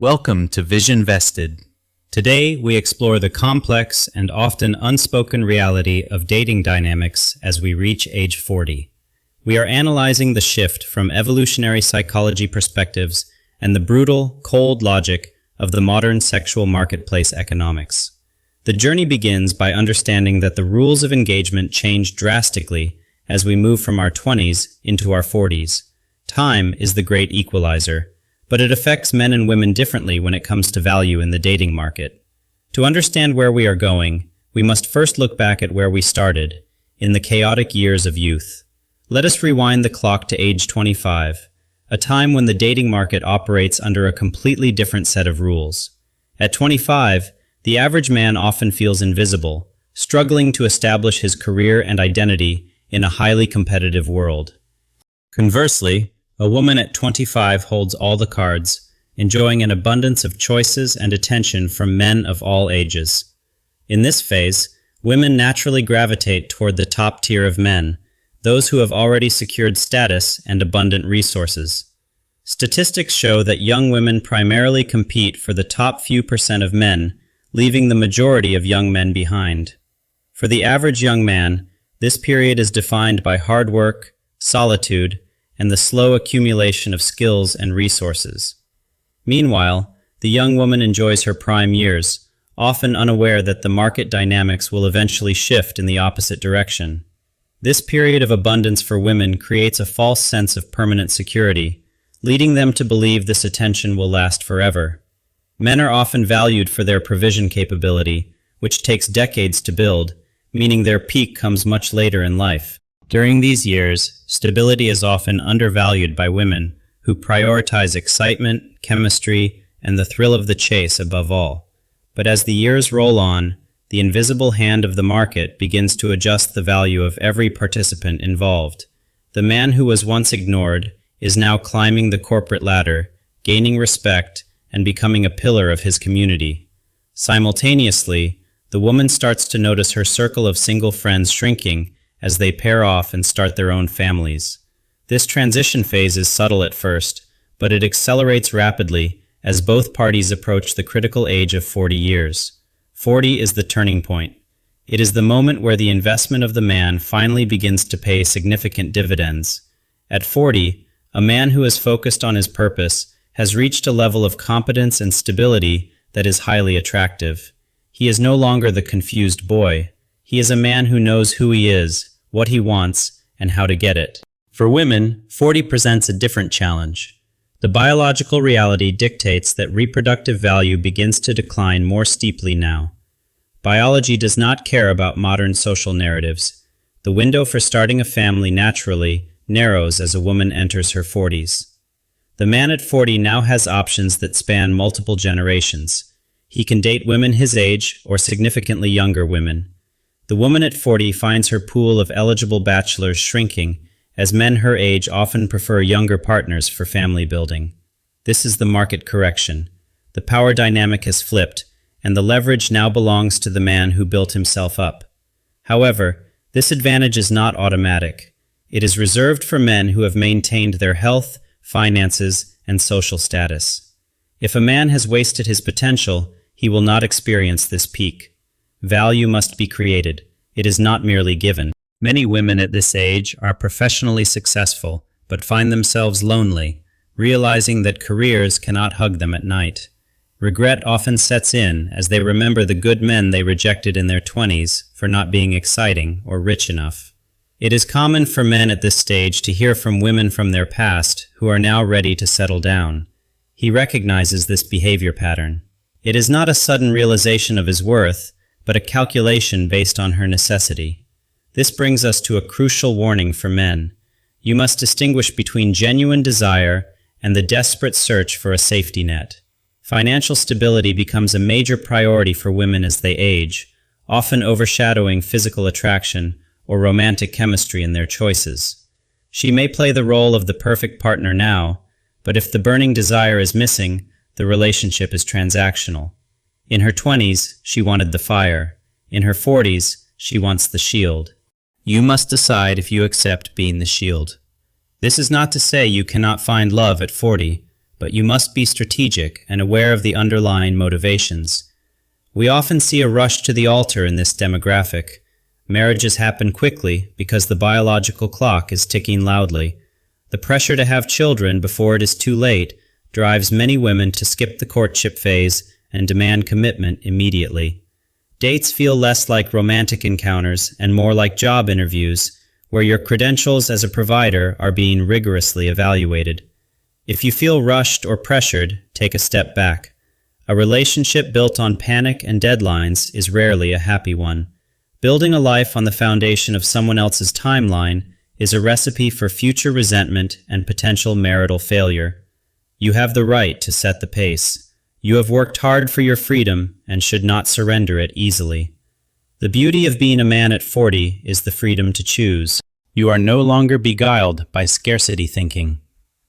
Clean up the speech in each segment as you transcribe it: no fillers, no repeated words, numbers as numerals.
Welcome to Vision Vested. Today, we explore the complex and often unspoken reality of dating dynamics as we reach age 40. We are analyzing the shift from evolutionary psychology perspectives and the brutal, cold logic of the modern sexual marketplace economics. The journey begins by understanding that the rules of engagement change drastically as we move from our 20s into our 40s. Time is the great equalizer, but it affects men and women differently when it comes to value in the dating market. To understand where we are going, we must first look back at where we started, in the chaotic years of youth. Let us rewind the clock to age 25, a time when the dating market operates under a completely different set of rules. At 25, the average man often feels invisible, struggling to establish his career and identity in a highly competitive world. Conversely, a woman at 25 holds all the cards, enjoying an abundance of choices and attention from men of all ages. In this phase, women naturally gravitate toward the top tier of men, those who have already secured status and abundant resources. Statistics show that young women primarily compete for the top few percent of men, leaving the majority of young men behind. For the average young man, this period is defined by hard work, solitude, and the slow accumulation of skills and resources. Meanwhile, the young woman enjoys her prime years, often unaware that the market dynamics will eventually shift in the opposite direction. This period of abundance for women creates a false sense of permanent security, leading them to believe this attention will last forever. Men are often valued for their provision capability, which takes decades to build, meaning their peak comes much later in life. During these years, stability is often undervalued by women, who prioritize excitement, chemistry, and the thrill of the chase above all. But as the years roll on, the invisible hand of the market begins to adjust the value of every participant involved. The man who was once ignored is now climbing the corporate ladder, gaining respect, and becoming a pillar of his community. Simultaneously, the woman starts to notice her circle of single friends shrinking as they pair off and start their own families. This transition phase is subtle at first, but it accelerates rapidly as both parties approach the critical age of 40 years. 40 is the turning point. It is the moment where the investment of the man finally begins to pay significant dividends. At 40, a man who is focused on his purpose has reached a level of competence and stability that is highly attractive. He is no longer the confused boy. He is a man who knows who he is, what he wants, and how to get it. For women, 40 presents a different challenge. The biological reality dictates that reproductive value begins to decline more steeply now. Biology does not care about modern social narratives. The window for starting a family naturally narrows as a woman enters her 40s. The man at 40 now has options that span multiple generations. He can date women his age or significantly younger women. The woman at 40 finds her pool of eligible bachelors shrinking, as men her age often prefer younger partners for family building. This is the market correction. The power dynamic has flipped, and the leverage now belongs to the man who built himself up. However, this advantage is not automatic. It is reserved for men who have maintained their health, finances, and social status. If a man has wasted his potential, he will not experience this peak. Value must be created. It is not merely given. Many women at this age are professionally successful, but find themselves lonely, realizing that careers cannot hug them at night. Regret often sets in as they remember the good men they rejected in their 20s for not being exciting or rich enough. It is common for men at this stage to hear from women from their past who are now ready to settle down. He recognizes this behavior pattern. It is not a sudden realization of his worth, but a calculation based on her necessity. This brings us to a crucial warning for men. You must distinguish between genuine desire and the desperate search for a safety net. Financial stability becomes a major priority for women as they age, often overshadowing physical attraction or romantic chemistry in their choices. She may play the role of the perfect partner now, but if the burning desire is missing, the relationship is transactional. In her 20s, she wanted the fire. In her 40s, she wants the shield. You must decide if you accept being the shield. This is not to say you cannot find love at 40, but you must be strategic and aware of the underlying motivations. We often see a rush to the altar in this demographic. Marriages happen quickly because the biological clock is ticking loudly. The pressure to have children before it is too late drives many women to skip the courtship phase and demand commitment immediately. Dates feel less like romantic encounters and more like job interviews, where your credentials as a provider are being rigorously evaluated. If you feel rushed or pressured, take a step back. A relationship built on panic and deadlines is rarely a happy one. Building a life on the foundation of someone else's timeline is a recipe for future resentment and potential marital failure. You have the right to set the pace. You have worked hard for your freedom and should not surrender it easily. The beauty of being a man at 40 is the freedom to choose. You are no longer beguiled by scarcity thinking.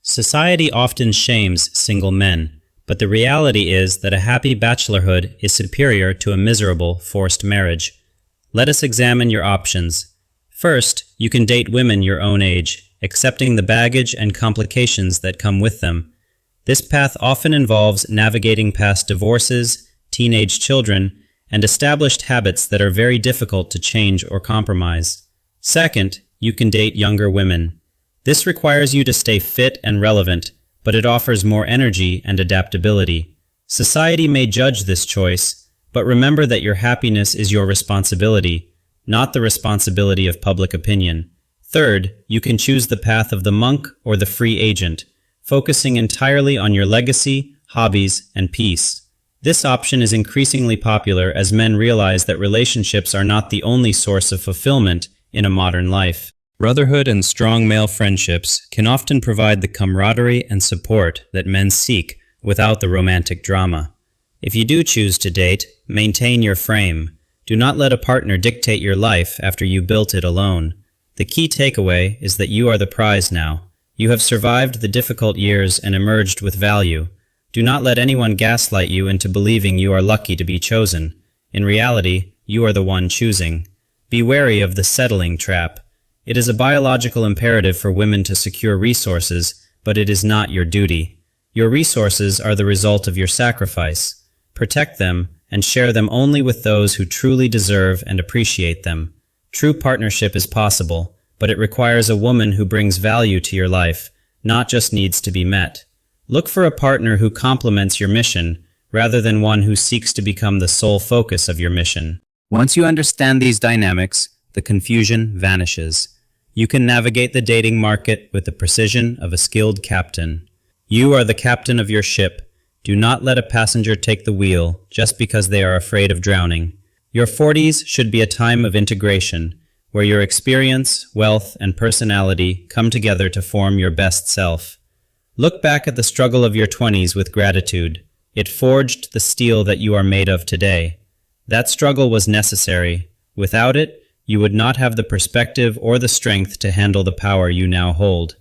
Society often shames single men, but the reality is that a happy bachelorhood is superior to a miserable forced marriage. Let us examine your options. First, you can date women your own age, accepting the baggage and complications that come with them. This path often involves navigating past divorces, teenage children, and established habits that are very difficult to change or compromise. Second, you can date younger women. This requires you to stay fit and relevant, but it offers more energy and adaptability. Society may judge this choice, but remember that your happiness is your responsibility, not the responsibility of public opinion. Third, you can choose the path of the monk or the free agent, focusing entirely on your legacy, hobbies, and peace. This option is increasingly popular as men realize that relationships are not the only source of fulfillment in a modern life. Brotherhood and strong male friendships can often provide the camaraderie and support that men seek without the romantic drama. If you do choose to date, maintain your frame. Do not let a partner dictate your life after you built it alone. The key takeaway is that you are the prize now. You have survived the difficult years and emerged with value. Do not let anyone gaslight you into believing you are lucky to be chosen. In reality, you are the one choosing. Be wary of the settling trap. It is a biological imperative for women to secure resources, but it is not your duty. Your resources are the result of your sacrifice. Protect them and share them only with those who truly deserve and appreciate them. True partnership is possible, but it requires a woman who brings value to your life, not just needs to be met. Look for a partner who complements your mission, rather than one who seeks to become the sole focus of your mission. Once you understand these dynamics, the confusion vanishes. You can navigate the dating market with the precision of a skilled captain. You are the captain of your ship. Do not let a passenger take the wheel just because they are afraid of drowning. Your 40s should be a time of integration, where your experience, wealth, and personality come together to form your best self. Look back at the struggle of your 20s with gratitude. It forged the steel that you are made of today. That struggle was necessary. Without it, you would not have the perspective or the strength to handle the power you now hold.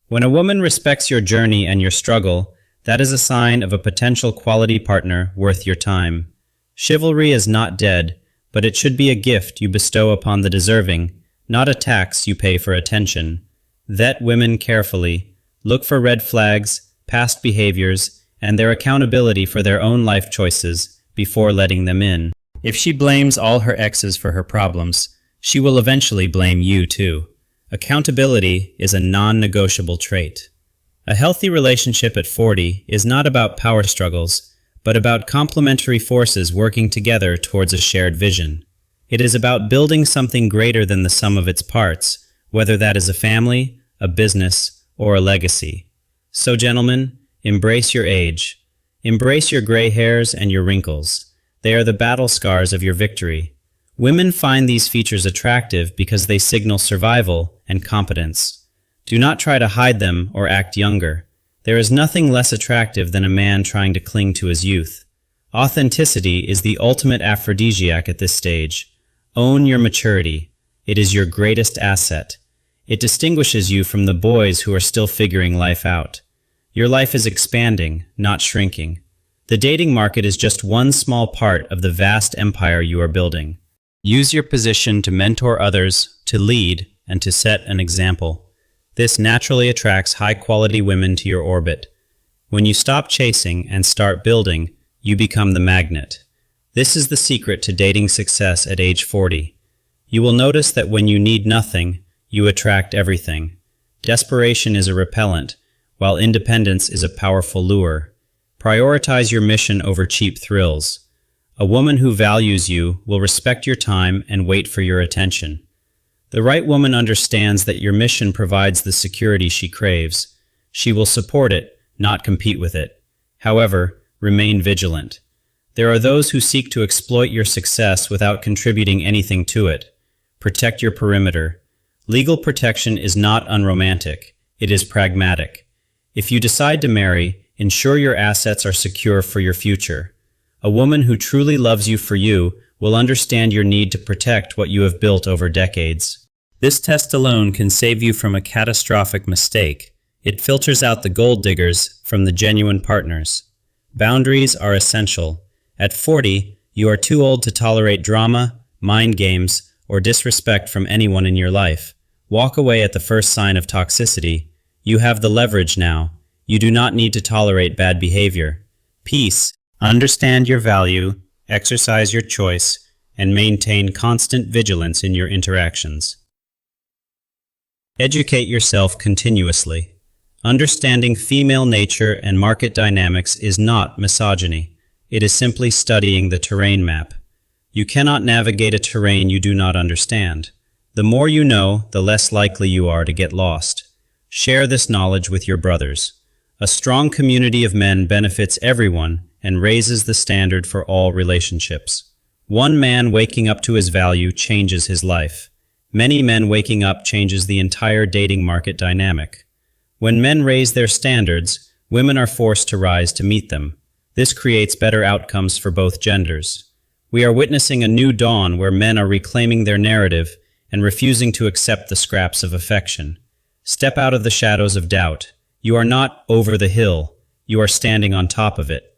When a woman respects your journey and your struggle, that is a sign of a potential quality partner worth your time. Chivalry is not dead, but it should be a gift you bestow upon the deserving, not a tax you pay for attention. Vet women carefully. Look for red flags, past behaviors, and their accountability for their own life choices before letting them in. If she blames all her exes for her problems, she will eventually blame you too. Accountability is a non-negotiable trait. A healthy relationship at 40 is not about power struggles, but about complementary forces working together towards a shared vision. It is about building something greater than the sum of its parts, whether that is a family, a business, or a legacy. So gentlemen, embrace your age. Embrace your gray hairs and your wrinkles. They are the battle scars of your victory. Women find these features attractive because they signal survival and competence. Do not try to hide them or act younger. There is nothing less attractive than a man trying to cling to his youth. Authenticity is the ultimate aphrodisiac at this stage. Own your maturity. It is your greatest asset. It distinguishes you from the boys who are still figuring life out. Your life is expanding, not shrinking. The dating market is just one small part of the vast empire you are building. Use your position to mentor others, to lead, and to set an example. This naturally attracts high-quality women to your orbit. When you stop chasing and start building, you become the magnet. This is the secret to dating success at age 40. You will notice that when you need nothing, you attract everything. Desperation is a repellent, while independence is a powerful lure. Prioritize your mission over cheap thrills. A woman who values you will respect your time and wait for your attention. The right woman understands that your mission provides the security she craves. She will support it, not compete with it. However, remain vigilant. There are those who seek to exploit your success without contributing anything to it. Protect your perimeter. Legal protection is not unromantic. It is pragmatic. If you decide to marry, ensure your assets are secure for your future. A woman who truly loves you for you will understand your need to protect what you have built over decades. This test alone can save you from a catastrophic mistake. It filters out the gold diggers from the genuine partners. Boundaries are essential. At 40, you are too old to tolerate drama, mind games, or disrespect from anyone in your life. Walk away at the first sign of toxicity. You have the leverage now. You do not need to tolerate bad behavior. Peace. Understand your value, exercise your choice, and maintain constant vigilance in your interactions. Educate yourself continuously. Understanding female nature and market dynamics is not misogyny. It is simply studying the terrain map. You cannot navigate a terrain you do not understand. The more you know, the less likely you are to get lost. Share this knowledge with your brothers. A strong community of men benefits everyone and raises the standard for all relationships. One man waking up to his value changes his life. Many men waking up changes the entire dating market dynamic. When men raise their standards, women are forced to rise to meet them. This creates better outcomes for both genders. We are witnessing a new dawn where men are reclaiming their narrative and refusing to accept the scraps of affection. Step out of the shadows of doubt. You are not over the hill. You are standing on top of it.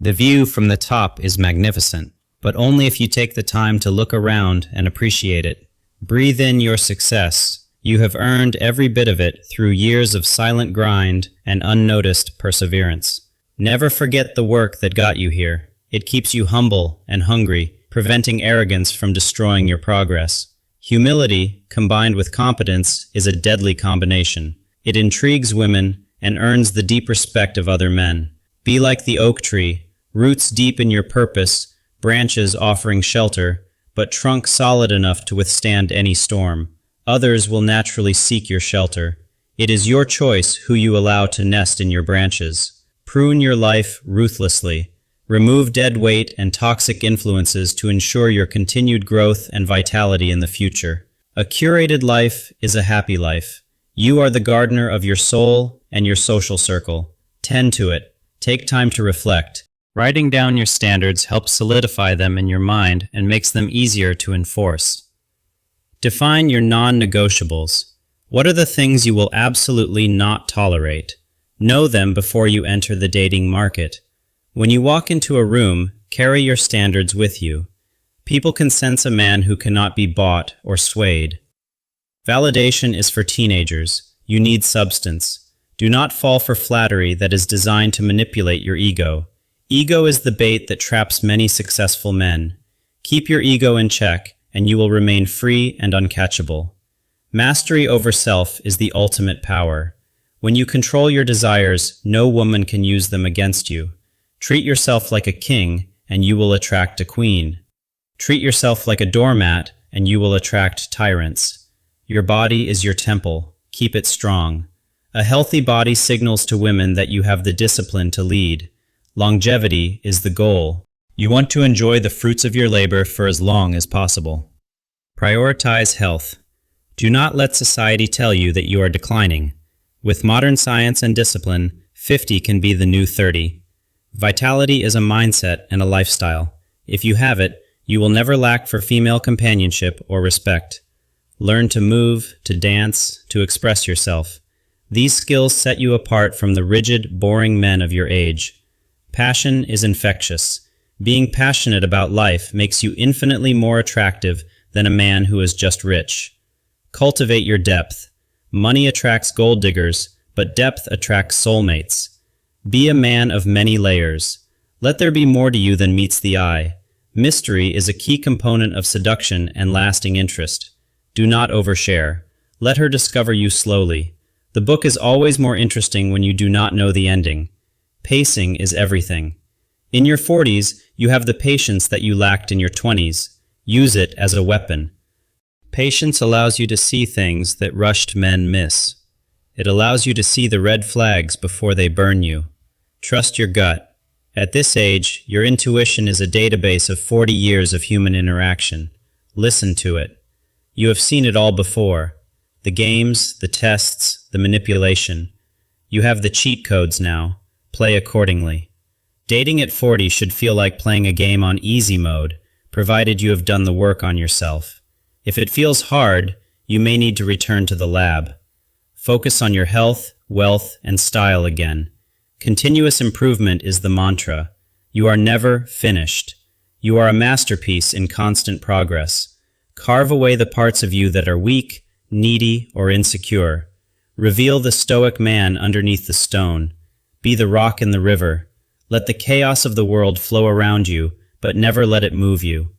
The view from the top is magnificent, but only if you take the time to look around and appreciate it. Breathe in your success. You have earned every bit of it through years of silent grind and unnoticed perseverance. Never forget the work that got you here. It keeps you humble and hungry, preventing arrogance from destroying your progress. Humility, combined with competence, is a deadly combination. It intrigues women and earns the deep respect of other men. Be like the oak tree, roots deep in your purpose, branches offering shelter, but trunk solid enough to withstand any storm. Others will naturally seek your shelter. It is your choice who you allow to nest in your branches. Prune your life ruthlessly. Remove dead weight and toxic influences to ensure your continued growth and vitality in the future. A curated life is a happy life. You are the gardener of your soul and your social circle. Tend to it. Take time to reflect. Writing down your standards helps solidify them in your mind and makes them easier to enforce. Define your non-negotiables. What are the things you will absolutely not tolerate? Know them before you enter the dating market. When you walk into a room, carry your standards with you. People can sense a man who cannot be bought or swayed. Validation is for teenagers. You need substance. Do not fall for flattery that is designed to manipulate your ego. Ego is the bait that traps many successful men. Keep your ego in check, and you will remain free and uncatchable. Mastery over self is the ultimate power. When you control your desires, no woman can use them against you. Treat yourself like a king, and you will attract a queen. Treat yourself like a doormat, and you will attract tyrants. Your body is your temple. Keep it strong. A healthy body signals to women that you have the discipline to lead. Longevity is the goal. You want to enjoy the fruits of your labor for as long as possible. Prioritize health. Do not let society tell you that you are declining. With modern science and discipline, 50 can be the new 30. Vitality is a mindset and a lifestyle. If you have it, you will never lack for female companionship or respect. Learn to move, to dance, to express yourself. These skills set you apart from the rigid, boring men of your age. Passion is infectious. Being passionate about life makes you infinitely more attractive than a man who is just rich. Cultivate your depth. Money attracts gold diggers, but depth attracts soulmates. Be a man of many layers. Let there be more to you than meets the eye. Mystery is a key component of seduction and lasting interest. Do not overshare. Let her discover you slowly. The book is always more interesting when you do not know the ending. Pacing is everything. In your 40s, you have the patience that you lacked in your 20s. Use it as a weapon. Patience allows you to see things that rushed men miss. It allows you to see the red flags before they burn you. Trust your gut. At this age, your intuition is a database of 40 years of human interaction. Listen to it. You have seen it all before. The games, the tests, the manipulation. You have the cheat codes now. Play accordingly. Dating at 40 should feel like playing a game on easy mode, provided you have done the work on yourself. If it feels hard, you may need to return to the lab. Focus on your health, wealth, and style again. Continuous improvement is the mantra. You are never finished. You are a masterpiece in constant progress. Carve away the parts of you that are weak, needy, or insecure. Reveal the stoic man underneath the stone. Be the rock in the river. Let the chaos of the world flow around you, but never let it move you.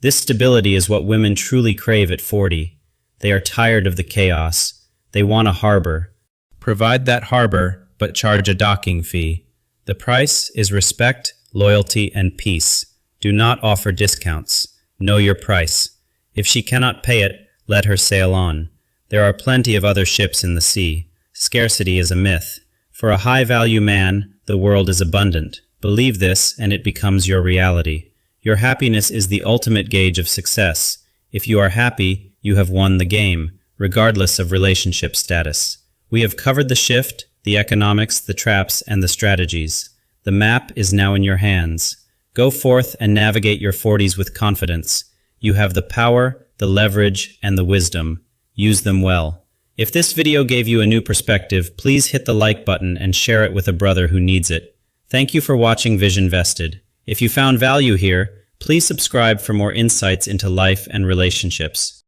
This stability is what women truly crave at 40. They are tired of the chaos. They want a harbor. Provide that harbor, but charge a docking fee. The price is respect, loyalty, and peace. Do not offer discounts. Know your price. If she cannot pay it, let her sail on. There are plenty of other ships in the sea. Scarcity is a myth. For a high-value man, the world is abundant. Believe this, and it becomes your reality. Your happiness is the ultimate gauge of success. If you are happy, you have won the game, regardless of relationship status. We have covered the shift, the economics, the traps, and the strategies. The map is now in your hands. Go forth and navigate your 40s with confidence. You have the power, the leverage, and the wisdom. Use them well. If this video gave you a new perspective, please hit the like button and share it with a brother who needs it. Thank you for watching Vision Vested. If you found value here, please subscribe for more insights into life and relationships.